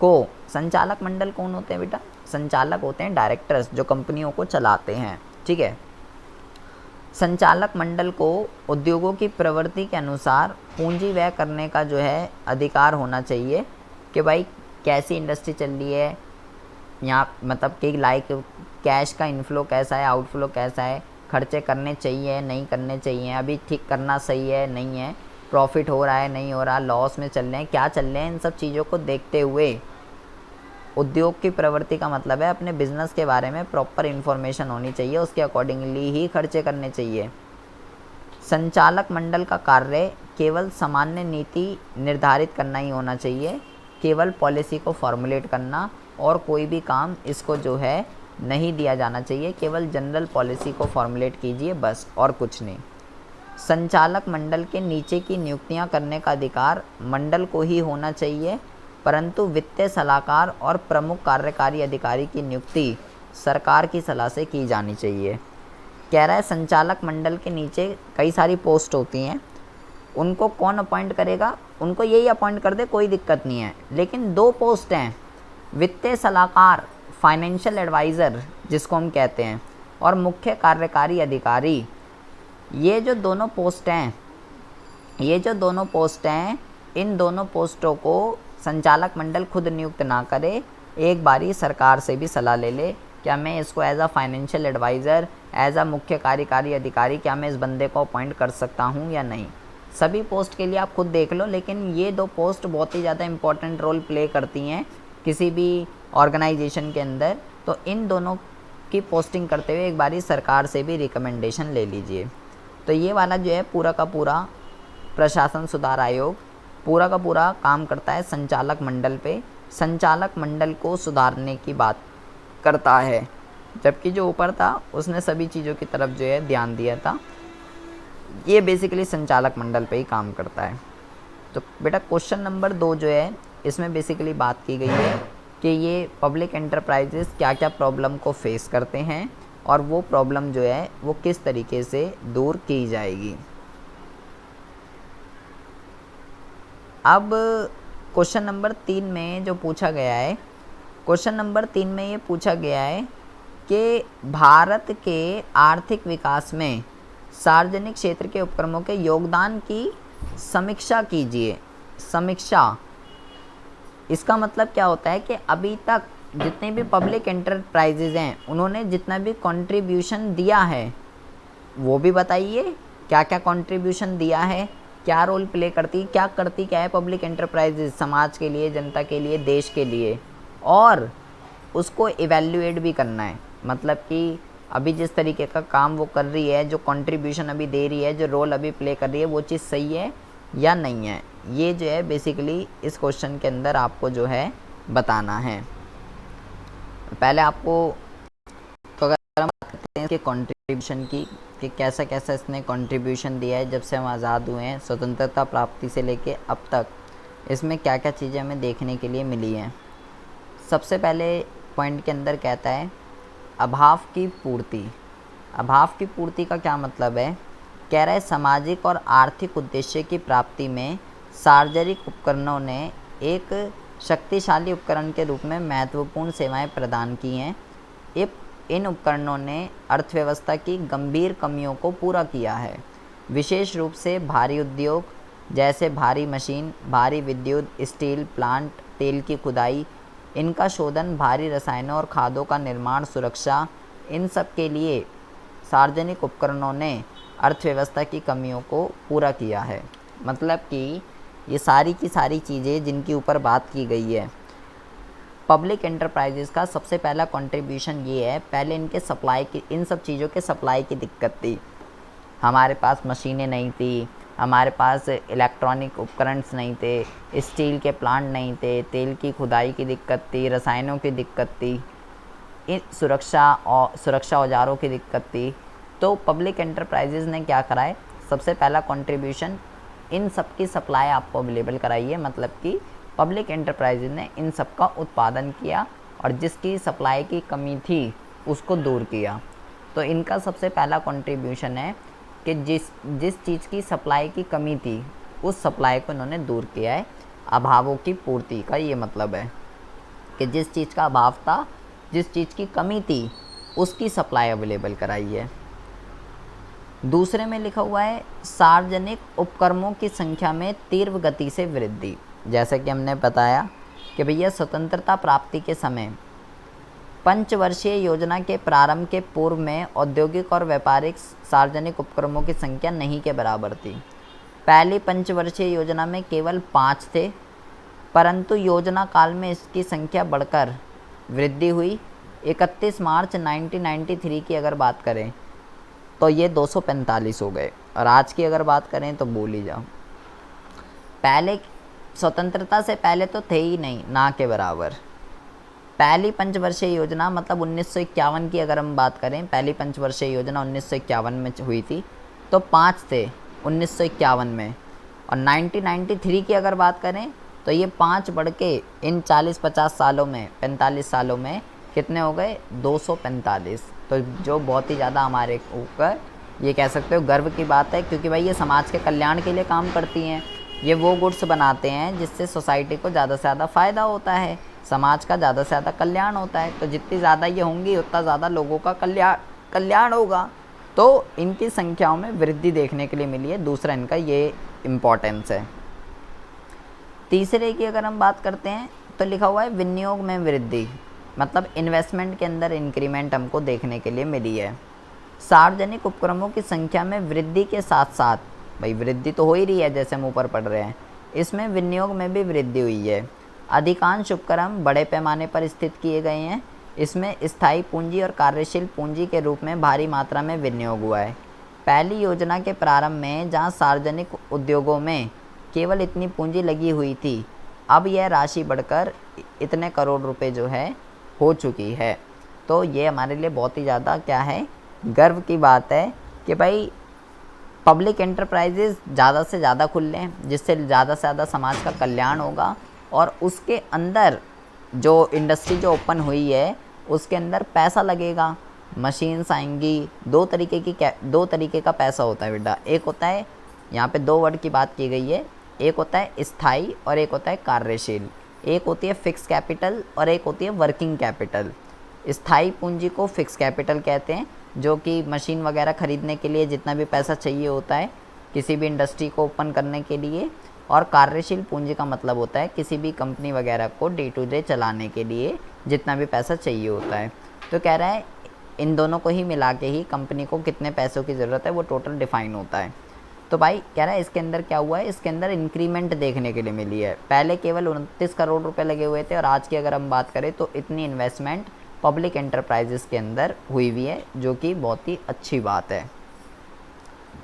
कौन होते हैं बेटा? संचालक होते हैं डायरेक्टर्स जो कंपनियों को चलाते हैं, ठीक है। संचालक मंडल को उद्योगों की प्रवृत्ति के अनुसार पूंजी व्यय करने का जो है अधिकार होना चाहिए कि भाई कैसी इंडस्ट्री चल रही है यहाँ, मतलब कि लाइक कैश का इनफ्लो कैसा है, आउटफ्लो कैसा है, खर्चे करने चाहिए नहीं करने चाहिए, अभी ठीक करना सही है नहीं है, प्रॉफिट हो रहा है नहीं हो रहा, लॉस में चल रहे हैं क्या चल रहे हैं, इन सब चीज़ों को देखते हुए उद्योग की प्रवृत्ति का मतलब है अपने बिजनेस के बारे में प्रॉपर इन्फॉर्मेशन होनी चाहिए, उसके अकॉर्डिंगली ही खर्चे करने चाहिए। संचालक मंडल का कार्य केवल सामान्य नीति निर्धारित करना ही होना चाहिए, केवल पॉलिसी को फॉर्मुलेट करना, और कोई भी काम इसको जो है नहीं दिया जाना चाहिए, केवल जनरल पॉलिसी को फॉर्मुलेट कीजिए बस, और कुछ नहीं। संचालक मंडल के नीचे की नियुक्तियां करने का अधिकार मंडल को ही होना चाहिए, परंतु वित्तीय सलाहकार और प्रमुख कार्यकारी अधिकारी की नियुक्ति सरकार की सलाह से की जानी चाहिए। कह रहा है संचालक मंडल के नीचे कई सारी पोस्ट होती हैं, उनको कौन अपॉइंट करेगा? उनको यही अपॉइंट कर दे, कोई दिक्कत नहीं है, लेकिन 2 पोस्ट हैं, वित्तीय सलाहकार फाइनेंशियल एडवाइज़र जिसको हम कहते हैं, और मुख्य कार्यकारी अधिकारी। ये जो दोनों पोस्ट हैं इन दोनों पोस्टों को संचालक मंडल खुद नियुक्त ना करे, एक बारी सरकार से भी सलाह ले ले, क्या मैं इसको as a financial adviser, as a मुख्य कार्यकारी अधिकारी, क्या मैं इस बंदे को अपॉइंट कर सकता हूँ या नहीं। सभी पोस्ट के लिए आप खुद देख लो, लेकिन ये 2 पोस्ट बहुत ही ज़्यादा इंपॉर्टेंट रोल प्ले करती हैं किसी भी ऑर्गेनाइजेशन के अंदर, तो इन दोनों की पोस्टिंग करते हुए एक बारी सरकार से भी रिकमेंडेशन ले लीजिए। तो ये वाला जो है पूरा का पूरा प्रशासन सुधार आयोग पूरा का पूरा काम करता है संचालक मंडल पे, संचालक मंडल को सुधारने की बात करता है, जबकि जो ऊपर था उसने सभी चीज़ों की तरफ जो है ध्यान दिया था। ये बेसिकली संचालक मंडल पे ही काम करता है। तो बेटा क्वेश्चन नंबर 2 जो है इसमें बेसिकली बात की गई है कि ये पब्लिक एंटरप्राइजेस क्या क्या प्रॉब्लम को फेस करते हैं और वो प्रॉब्लम जो है वो किस तरीके से दूर की जाएगी। अब क्वेश्चन नंबर 3 में जो पूछा गया है, क्वेश्चन नंबर 3 में ये पूछा गया है कि भारत के आर्थिक विकास में सार्वजनिक क्षेत्र के उपक्रमों के योगदान की समीक्षा कीजिए। समीक्षा, इसका मतलब क्या होता है कि अभी तक जितने भी पब्लिक एंटरप्राइजेज हैं उन्होंने जितना भी कंट्रीब्यूशन दिया है वो भी बताइए, क्या क्या कंट्रीब्यूशन दिया है, क्या रोल प्ले करती क्या है पब्लिक एंटरप्राइजेज समाज के लिए, जनता के लिए, देश के लिए, और उसको इवैल्यूएट भी करना है। मतलब कि अभी जिस तरीके का काम वो कर रही है, जो कंट्रीब्यूशन अभी दे रही है, जो रोल अभी प्ले कर रही है, वो चीज़ सही है या नहीं है, ये जो है बेसिकली इस क्वेश्चन के अंदर आपको जो है बताना है। पहले आपको तो अगर हम बात करते हैं कि कंट्रीब्यूशन की कि कैसा कैसा इसने कंट्रीब्यूशन दिया है जब से हम आज़ाद हुए हैं, स्वतंत्रता प्राप्ति से लेके अब तक, इसमें क्या क्या चीज़ें हमें देखने के लिए मिली हैं। सबसे पहले पॉइंट के अंदर कहता है अभाव की पूर्ति। अभाव की पूर्ति का क्या मतलब है? कह रहा है सामाजिक और आर्थिक उद्देश्य की प्राप्ति में सार्वजनिक उपकरणों ने एक शक्तिशाली उपकरण के रूप में महत्वपूर्ण सेवाएं प्रदान की हैं। इन उपकरणों ने अर्थव्यवस्था की गंभीर कमियों को पूरा किया है, विशेष रूप से भारी उद्योग जैसे भारी मशीन, भारी विद्युत, स्टील प्लांट, तेल की खुदाई, इनका शोधन, भारी रसायनों और खादों का निर्माण, सुरक्षा, इन सब के लिए सार्वजनिक उपकरणों ने अर्थव्यवस्था की कमियों को पूरा किया है। मतलब कि ये सारी की सारी चीज़ें जिनके ऊपर बात की गई है, पब्लिक एंटरप्राइजेज़ का सबसे पहला कंट्रीब्यूशन ये है, पहले इनके सप्लाई की, इन सब चीज़ों के सप्लाई की दिक्कत थी। हमारे पास मशीनें नहीं थी, हमारे पास इलेक्ट्रॉनिक उपकरणस नहीं थे, स्टील के प्लांट नहीं थे, तेल की खुदाई की दिक्कत थी, रसायनों की दिक्कत थी, इन सुरक्षा औजारों की दिक्कत थी। तो पब्लिक एंटरप्राइजेज़ ने क्या करा है, सबसे पहला कंट्रीब्यूशन इन सब की सप्लाई आपको अवेलेबल कराई है। मतलब कि पब्लिक एंटरप्राइजेज़ ने इन सब का उत्पादन किया और जिसकी सप्लाई की कमी थी उसको दूर किया। तो इनका सबसे पहला कंट्रीब्यूशन है कि जिस चीज़ की सप्लाई की कमी थी उस सप्लाई को इन्होंने दूर किया है। अभावों की पूर्ति का ये मतलब है कि जिस चीज़ का अभाव था, जिस चीज़ की कमी थी, उसकी सप्लाई अवेलेबल कराई है। दूसरे में लिखा हुआ है सार्वजनिक उपक्रमों की संख्या में तीव्र गति से वृद्धि। जैसे कि हमने बताया कि भैया स्वतंत्रता प्राप्ति के समय पंचवर्षीय योजना के प्रारंभ के पूर्व में औद्योगिक और व्यापारिक सार्वजनिक उपक्रमों की संख्या नहीं के बराबर थी। पहली पंचवर्षीय योजना में केवल 5 थे, परंतु योजना काल में इसकी संख्या बढ़कर वृद्धि हुई। 31 मार्च 1993 की अगर बात करें तो ये 245 हो गए, और आज की अगर बात करें तो बोल ही जाओ। पहले स्वतंत्रता से पहले तो थे ही नहीं, ना के बराबर। पहली पंचवर्षीय योजना मतलब 1951 की अगर हम बात करें, पहली पंचवर्षीय योजना 1951 में हुई थी, तो 5 थे 1951 में। और 1993 की अगर बात करें तो ये 5 बढ़ के इन 40-50 सालों में, 45 सालों में कितने हो गए, 245। तो जो बहुत ही ज़्यादा हमारे ऊपर ये कह सकते हो गर्व की बात है, क्योंकि भाई ये समाज के कल्याण के लिए काम करती हैं। ये वो गुड्स बनाते हैं जिससे सोसाइटी को ज़्यादा से ज़्यादा फ़ायदा होता है, समाज का ज़्यादा से ज़्यादा कल्याण होता है। तो जितनी ज़्यादा ये होंगी उतना ज़्यादा लोगों का कल्याण होगा। तो इनकी संख्याओं में वृद्धि देखने के लिए मिली है। दूसरा इनका ये इम्पोर्टेंस है। तीसरे की अगर हम बात करते हैं तो लिखा हुआ है विनियोग में वृद्धि, मतलब इन्वेस्टमेंट के अंदर इंक्रीमेंट हमको देखने के लिए मिली है। सार्वजनिक उपक्रमों की संख्या में वृद्धि के साथ साथ, भाई वृद्धि तो हो ही रही है जैसे हम ऊपर पढ़ रहे हैं, इसमें विनियोग में भी वृद्धि हुई है। अधिकांश उपक्रम बड़े पैमाने पर स्थित किए गए हैं। इसमें स्थायी पूंजी और कार्यशील पूंजी के रूप में भारी मात्रा में विनियोग हुआ है। पहली योजना के प्रारंभ में जहां सार्वजनिक उद्योगों में केवल इतनी पूंजी लगी हुई थी, अब यह राशि बढ़कर इतने करोड़ रुपए जो है हो चुकी है। तो ये हमारे लिए बहुत ही ज़्यादा क्या है, गर्व की बात है कि भाई पब्लिक एंटरप्राइजेज़ ज़्यादा से ज़्यादा खुल लें, जिससे ज़्यादा से ज़्यादा समाज का कल्याण होगा। और उसके अंदर जो इंडस्ट्री जो ओपन हुई है उसके अंदर पैसा लगेगा, मशीन्स आएंगी। दो तरीके का पैसा होता है बेटा। एक होता है, यहाँ पे 2 वर्ड की बात की गई है, एक होता है स्थायी और एक होता है कार्यशील। एक होती है फिक्स कैपिटल और एक होती है वर्किंग कैपिटल। स्थायी पूंजी को फिक्स कैपिटल कहते हैं, जो कि मशीन वगैरह ख़रीदने के लिए जितना भी पैसा चाहिए होता है किसी भी इंडस्ट्री को ओपन करने के लिए। और कार्यशील पूंजी का मतलब होता है किसी भी कंपनी वगैरह को डे टू डे चलाने के लिए जितना भी पैसा चाहिए होता है। तो कह रहा है इन दोनों को ही मिला के ही कंपनी को कितने पैसों की ज़रूरत है वो टोटल डिफाइन होता है। तो भाई कह रहा है इसके अंदर क्या हुआ है, इसके अंदर इंक्रीमेंट देखने के लिए मिली है। पहले केवल 29 करोड़ रुपए लगे हुए थे और आज की अगर हम बात करें तो इतनी इन्वेस्टमेंट पब्लिक एंटरप्राइजेस के अंदर हुई हुई है, जो कि बहुत ही अच्छी बात है।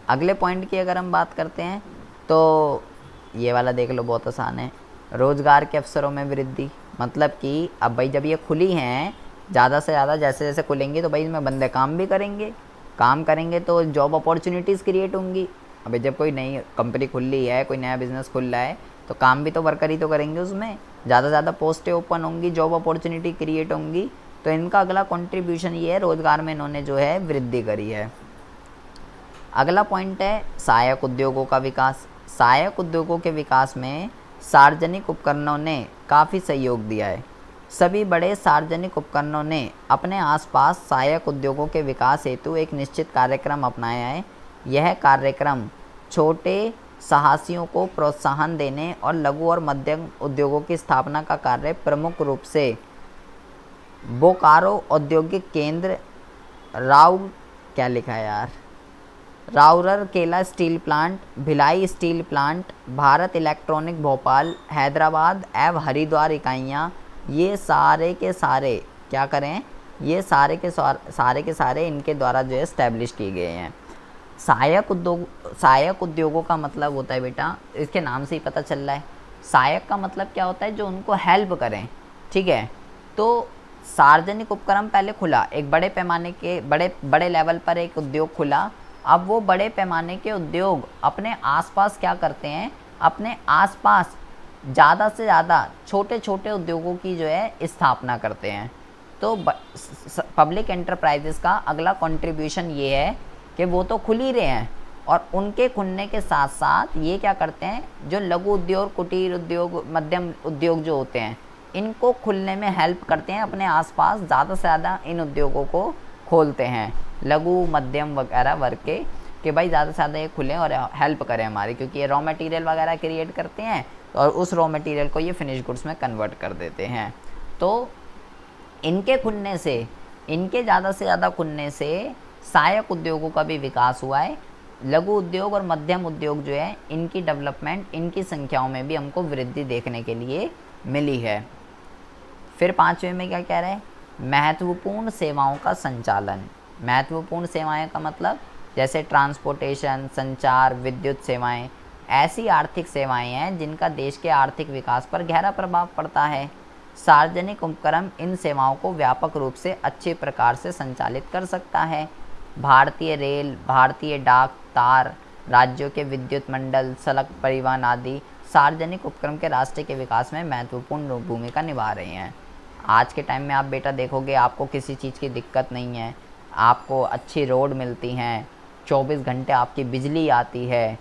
अगले पॉइंट की अगर हम बात करते हैं तो ये वाला देख लो, बहुत आसान है। रोज़गार के अवसरों में वृद्धि, मतलब कि अब भाई जब ये खुली हैं ज़्यादा से ज़्यादा, जैसे जैसे खुलेंगी तो भाई इसमें बंदे काम भी करेंगे, काम करेंगे तो जॉब अपॉर्चुनिटीज़ क्रिएट होंगी। अभी जब कोई नई कंपनी खुल रही है, कोई नया बिज़नेस खुल रहा है तो काम भी तो वर्कर ही तो करेंगे, उसमें ज़्यादा से ज़्यादा पोस्टें ओपन होंगी, जॉब अपॉर्चुनिटी क्रिएट होंगी। तो इनका अगला कंट्रीब्यूशन ये है, रोज़गार में इन्होंने जो है वृद्धि करी है। अगला पॉइंट है सहायक उद्योगों का विकास। सहायक उद्योगों के विकास में सार्वजनिक उपकरणों ने काफ़ी सहयोग दिया है। सभी बड़े सार्वजनिक उपकरणों ने अपने आसपास सहायक उद्योगों के विकास हेतु एक निश्चित कार्यक्रम अपनाया है। यह कार्यक्रम छोटे साहसियों को प्रोत्साहन देने और लघु और मध्यम उद्योगों की स्थापना का कार्य प्रमुख रूप से बोकारो औद्योगिक केंद्र, क्या लिखा है यार, Rourkela steel plant, Bhilai steel plant, Bharat electronic Bhopal, Hyderabad एवं हरिद्वार इकाइयाँ, ये सारे के सारे क्या करें, ये सारे के सारे इनके द्वारा जो है इस्टेब्लिश किए गए हैं। सहायक उद्योगों का मतलब होता है बेटा, इसके नाम से ही पता चल रहा है, सहायक का मतलब क्या होता है, जो उनको हेल्प करें, ठीक है। तो सार्वजनिक उपक्रम पहले खुला, एक बड़े पैमाने के बड़े लेवल पर एक उद्योग खुला। अब वो बड़े पैमाने के उद्योग अपने आसपास क्या करते हैं, अपने आसपास ज़्यादा से ज़्यादा छोटे छोटे उद्योगों की जो है स्थापना करते हैं। तो पब्लिक एंटरप्राइजेस का अगला कंट्रीब्यूशन ये है कि वो तो खुल ही रहे हैं, और उनके खुलने के साथ साथ ये क्या करते हैं, जो लघु उद्योग, कुटीर उद्योग, मध्यम उद्योग जो होते हैं, इनको खुलने में हेल्प करते हैं, अपने आसपास ज़्यादा से ज़्यादा इन उद्योगों को खोलते हैं, लघु मध्यम वगैरह वर्ग के, कि भाई ज़्यादा से ज़्यादा ये खुलें और हेल्प करें हमारी, क्योंकि ये रॉ मटेरियल वगैरह क्रिएट करते हैं और उस रॉ मटेरियल को ये फिनिश गुड्स में कन्वर्ट कर देते हैं। तो इनके खुलने से, इनके ज़्यादा से ज़्यादा खुलने से सहायक उद्योगों का भी विकास हुआ है। लघु उद्योग और मध्यम उद्योग जो है, इनकी डेवलपमेंट, इनकी संख्याओं में भी हमको वृद्धि देखने के लिए मिली है। फिर 5वें में क्या कह रहे हैं, महत्वपूर्ण सेवाओं का संचालन। महत्वपूर्ण सेवाएं का मतलब जैसे ट्रांसपोर्टेशन, संचार, विद्युत सेवाएं, ऐसी आर्थिक सेवाएं हैं जिनका देश के आर्थिक विकास पर गहरा प्रभाव पड़ता है। सार्वजनिक उपक्रम इन सेवाओं को व्यापक रूप से अच्छे प्रकार से संचालित कर सकता है। भारतीय रेल, भारतीय डाक, तार, राज्यों के विद्युत मंडल, सड़क परिवहन आदि सार्वजनिक उपक्रम के राष्ट्र के विकास में महत्वपूर्ण भूमिका निभा रहे हैं। आज के टाइम में आप बेटा देखोगे, आपको किसी चीज़ की दिक्कत नहीं है, आपको अच्छी रोड मिलती हैं, 24 घंटे आपकी बिजली आती है,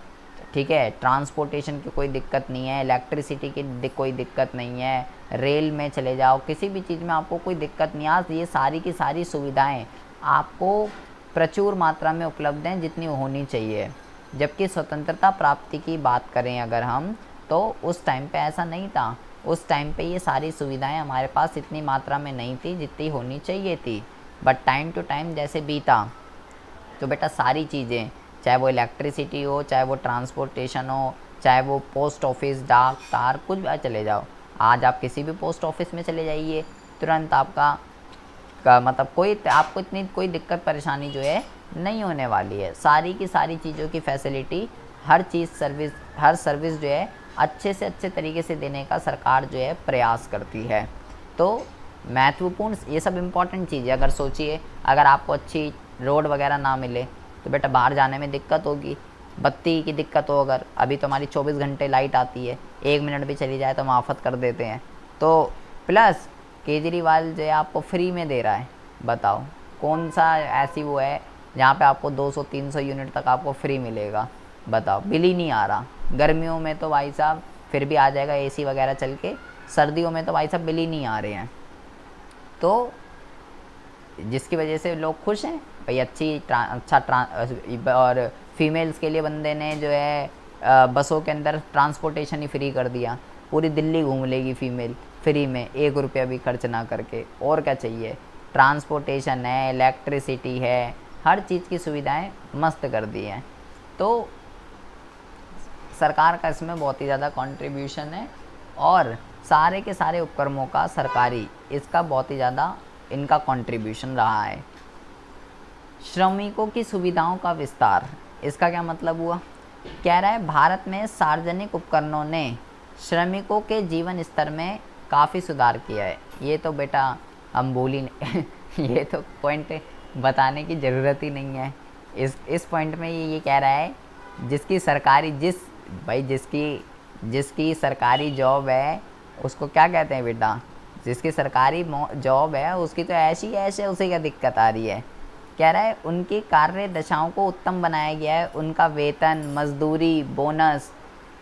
ठीक है, ट्रांसपोर्टेशन की कोई दिक्कत नहीं है, इलेक्ट्रिसिटी की कोई दिक्कत नहीं है, रेल में चले जाओ, किसी भी चीज़ में आपको कोई दिक्कत नहीं। आज ये सारी की सारी सुविधाएं आपको प्रचुर मात्रा में उपलब्ध हैं, जितनी होनी चाहिए। जबकि स्वतंत्रता प्राप्ति की बात करें अगर हम, तो उस टाइम पे ऐसा नहीं था। उस टाइम पे ये सारी सुविधाएं हमारे पास इतनी मात्रा में नहीं थी जितनी होनी चाहिए थी। बट टाइम टू टाइम जैसे बीता, तो बेटा सारी चीज़ें, चाहे वो इलेक्ट्रिसिटी हो, चाहे वो ट्रांसपोर्टेशन हो, चाहे वो पोस्ट ऑफिस, डाक, तार, कुछ भी चले जाओ, आज आप किसी भी पोस्ट ऑफिस में चले जाइए, तुरंत आपका मतलब आपको इतनी कोई दिक्कत परेशानी जो है नहीं होने वाली है। सारी की सारी चीज़ों की फैसिलिटी, हर सर्विस जो है अच्छे से अच्छे तरीके से देने का सरकार जो है प्रयास करती है। तो महत्वपूर्ण ये सब इम्पॉर्टेंट चीज़ है। अगर सोचिए, अगर आपको अच्छी रोड वगैरह ना मिले तो बेटा बाहर जाने में दिक्कत होगी। बत्ती की दिक्कत हो, अगर अभी तो हमारी 24 घंटे लाइट आती है, 1 मिनट भी चली जाए तो हम आफत कर देते हैं। तो प्लस केजरीवाल जो है आपको फ्री में दे रहा है, बताओ कौन सा ऐसी वो है जहाँ पे आपको 200-300 यूनिट तक आपको फ्री मिलेगा, बताओ, बिल ही नहीं आ रहा। गर्मियों में तो भाई साहब फिर भी आ जाएगा एसी वगैरह चल के, सर्दियों में तो भाई साहब बिल ही नहीं आ रहे हैं। तो जिसकी वजह से लोग खुश हैं भाई, और फीमेल्स के लिए बंदे ने जो है बसों के अंदर ट्रांसपोर्टेशन ही फ्री कर दिया, पूरी दिल्ली घूम लेगी फीमेल फ्री में, 1 रुपया भी खर्च ना करके। और क्या चाहिए, ट्रांसपोर्टेशन है, इलेक्ट्रिसिटी है, हर चीज़ की सुविधाएं मस्त कर दी हैं। तो सरकार का इसमें बहुत ही ज़्यादा कंट्रीब्यूशन है, और सारे के सारे उपक्रमों का सरकारी, इसका बहुत ही ज़्यादा इनका कंट्रीब्यूशन रहा है। श्रमिकों की सुविधाओं का विस्तार, इसका क्या मतलब हुआ, कह रहा है भारत में सार्वजनिक उपकरणों ने श्रमिकों के जीवन स्तर में काफ़ी सुधार किया है। ये तो बेटा हम भूल ही नहीं ये तो पॉइंट बताने की ज़रूरत ही नहीं है। इस पॉइंट में ये कह रहा है, जिसकी सरकारी जॉब है उसको क्या कहते हैं बेटा, जिसकी सरकारी जॉब है उसकी तो ऐसी है, उसे क्या दिक्कत आ रही है। कह रहा है उनकी कार्य दशाओं को उत्तम बनाया गया है, उनका वेतन, मजदूरी, बोनस,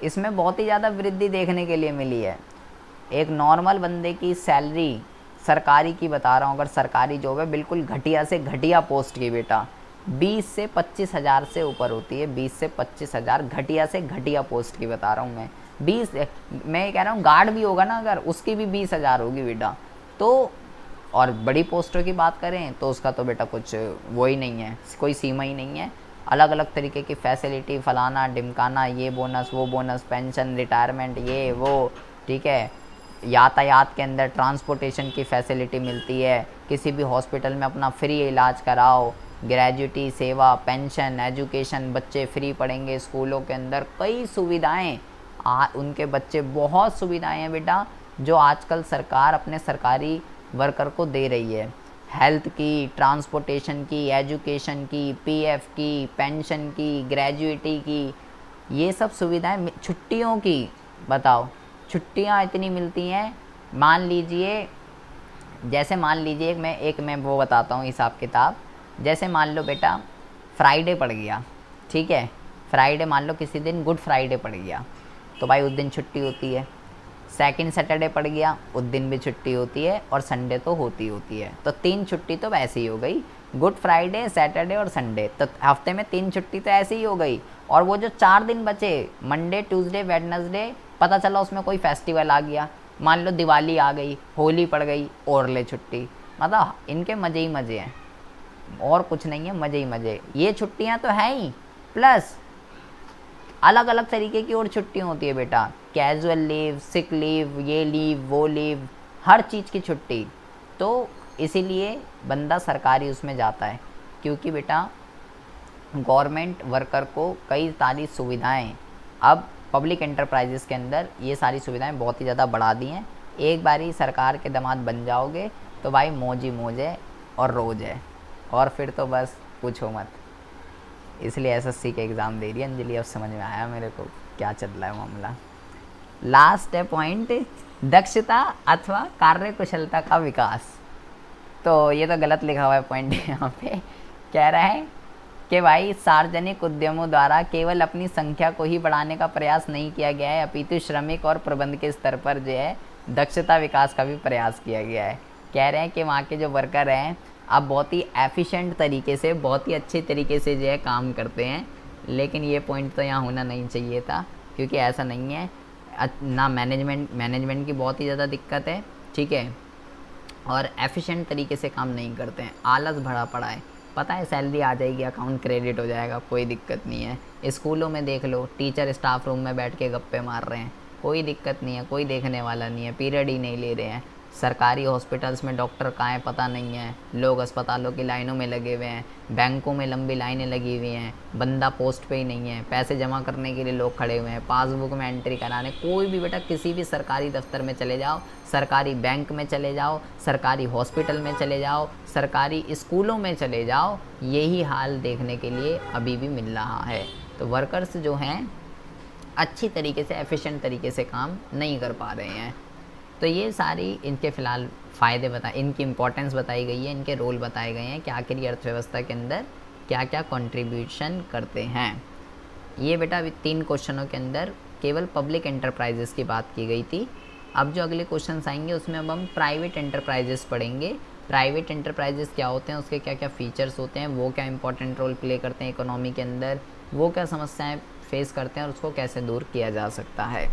इसमें बहुत ही ज़्यादा वृद्धि देखने के लिए मिली है। एक नॉर्मल बंदे की सैलरी, सरकारी की बता रहा हूँ, अगर सरकारी जॉब है बिल्कुल घटिया से घटिया पोस्ट की बेटा, 20 से 25 हज़ार से ऊपर होती है, 20 से 25 हज़ार घटिया से घटिया पोस्ट की बता रहा हूँ मैं। 20, मैं कह रहा हूँ गार्ड भी होगा ना अगर, उसकी भी 20 हज़ार होगी बेटा। तो और बड़ी पोस्टों की बात करें तो उसका तो बेटा कुछ वो ही नहीं है, कोई सीमा ही नहीं है। अलग अलग तरीके की फैसिलिटी, फलाना ढिमकाना, ये बोनस, वो बोनस, पेंशन, रिटायरमेंट, ये वो, ठीक है, यातायात के अंदर ट्रांसपोर्टेशन की फैसिलिटी मिलती है, किसी भी हॉस्पिटल में अपना फ्री इलाज कराओ, ग्रेजुएटी सेवा, पेंशन, एजुकेशन, बच्चे फ्री पढ़ेंगे स्कूलों के अंदर, कई सुविधाएं उनके बच्चे, बहुत सुविधाएं हैं बेटा जो आजकल सरकार अपने सरकारी वर्कर को दे रही है। हेल्थ की, ट्रांसपोर्टेशन की, एजुकेशन की, पीएफ की, पेंशन की, ग्रेजुएटी की, ये सब सुविधाएं, छुट्टियों की बताओ, छुट्टियां इतनी मिलती हैं। मान लीजिए, जैसे मान लीजिए मैं वो बताता हूँ हिसाब किताब। जैसे मान लो बेटा फ्राइडे पड़ गया, ठीक है, फ्राइडे मान लो किसी दिन गुड फ्राइडे पड़ गया तो भाई उस दिन छुट्टी होती है। सेकंड सैटरडे पड़ गया उस दिन भी छुट्टी होती है, और संडे तो होती है। तो 3 छुट्टी तो वैसे ही हो गई, गुड फ्राइडे, सैटरडे और संडे, तो हफ्ते में 3 छुट्टी तो ऐसे ही हो गई। और वो जो 4 दिन बचे, मंडे, ट्यूसडे, वेडनेसडे, पता चला उसमें कोई फेस्टिवल आ गया, मान लो दिवाली आ गई, होली पड़ गई, और ले छुट्टी। मतलब इनके मज़े ही मज़े हैं, और कुछ नहीं है, मज़े ही मज़े। ये छुट्टियाँ तो हैं ही, प्लस अलग अलग तरीके की और छुट्टियाँ होती है बेटा, कैजुअल लीव, सिक लीव, ये लीव, वो लीव, हर चीज़ की छुट्टी। तो इसीलिए बंदा सरकारी उसमें जाता है, क्योंकि बेटा गवर्नमेंट वर्कर को कई सारी सुविधाएं, अब पब्लिक एंटरप्राइजेस के अंदर ये सारी सुविधाएं बहुत ही ज़्यादा बढ़ा दी हैं। एक बारी सरकार के दामाद बन जाओगे तो भाई मौज ही मौज है और रोज है, और फिर तो बस पूछो मत। इसलिए एसएससी के एग्ज़ाम दे रही है अंजलि, अब समझ में आया मेरे को क्या चल रहा है मामला। लास्ट है पॉइंट, दक्षता अथवा कार्यकुशलता का विकास। तो ये तो गलत लिखा हुआ है पॉइंट यहाँ पे, कह रहा है कि भाई सार्वजनिक उद्यमों द्वारा केवल अपनी संख्या को ही बढ़ाने का प्रयास नहीं किया गया है, अपितु श्रमिक और प्रबंध के स्तर पर जो है दक्षता विकास का भी प्रयास किया गया है। कह रहे हैं कि वहाँ के जो वर्कर हैं अब बहुत ही एफिशिएंट तरीके से, बहुत ही अच्छे तरीके से जो है काम करते हैं। लेकिन ये पॉइंट तो यहाँ होना नहीं चाहिए था, क्योंकि ऐसा नहीं है ना, मैनेजमेंट की बहुत ही ज़्यादा दिक्कत है, ठीक है, और एफिशिएंट तरीके से काम नहीं करते हैं, आलस भरा पड़ा है। पता है सैलरी आ जाएगी, अकाउंट क्रेडिट हो जाएगा, कोई दिक्कत नहीं है। स्कूलों में देख लो, टीचर स्टाफ रूम में बैठ के गप्पे मार रहे हैं, कोई दिक्कत नहीं है, कोई देखने वाला नहीं है, पीरियड ही नहीं ले रहे हैं। सरकारी हॉस्पिटल्स में डॉक्टर कहाँ हैं पता नहीं है, लोग अस्पतालों की लाइनों में लगे हुए हैं, बैंकों में लंबी लाइनें लगी हुई हैं, बंदा पोस्ट पे ही नहीं है, पैसे जमा करने के लिए लोग खड़े हुए हैं, पासबुक में एंट्री कराने। कोई भी बेटा किसी भी सरकारी दफ्तर में चले जाओ, सरकारी बैंक में चले जाओ, सरकारी हॉस्पिटल में चले जाओ, सरकारी स्कूलों में चले जाओ, यही हाल देखने के लिए अभी भी मिल रहा है। तो वर्कर्स जो हैं अच्छी तरीके से, एफिशिएंट तरीके से काम नहीं कर पा रहे हैं। तो ये सारी इनके फ़िलहाल फ़ायदे इनकी इम्पोर्टेंस बताई गई है, इनके रोल बताए गए हैं कि आखिर ये अर्थव्यवस्था के अंदर क्या क्या कंट्रीब्यूशन करते हैं। ये बेटा अभी 3 क्वेश्चनों के अंदर केवल पब्लिक एंटरप्राइजेस की बात की गई थी। अब जो अगले क्वेश्चंस आएंगे उसमें अब हम प्राइवेट एंटरप्राइजेस पढ़ेंगे। प्राइवेट एंटरप्राइजेस क्या होते हैं, उसके क्या क्या फ़ीचर्स होते हैं, वो क्या इंपॉर्टेंट रोल प्ले करते हैं इकोनॉमी के अंदर, वो क्या समस्याएँ फेस करते हैं और उसको कैसे दूर किया जा सकता है।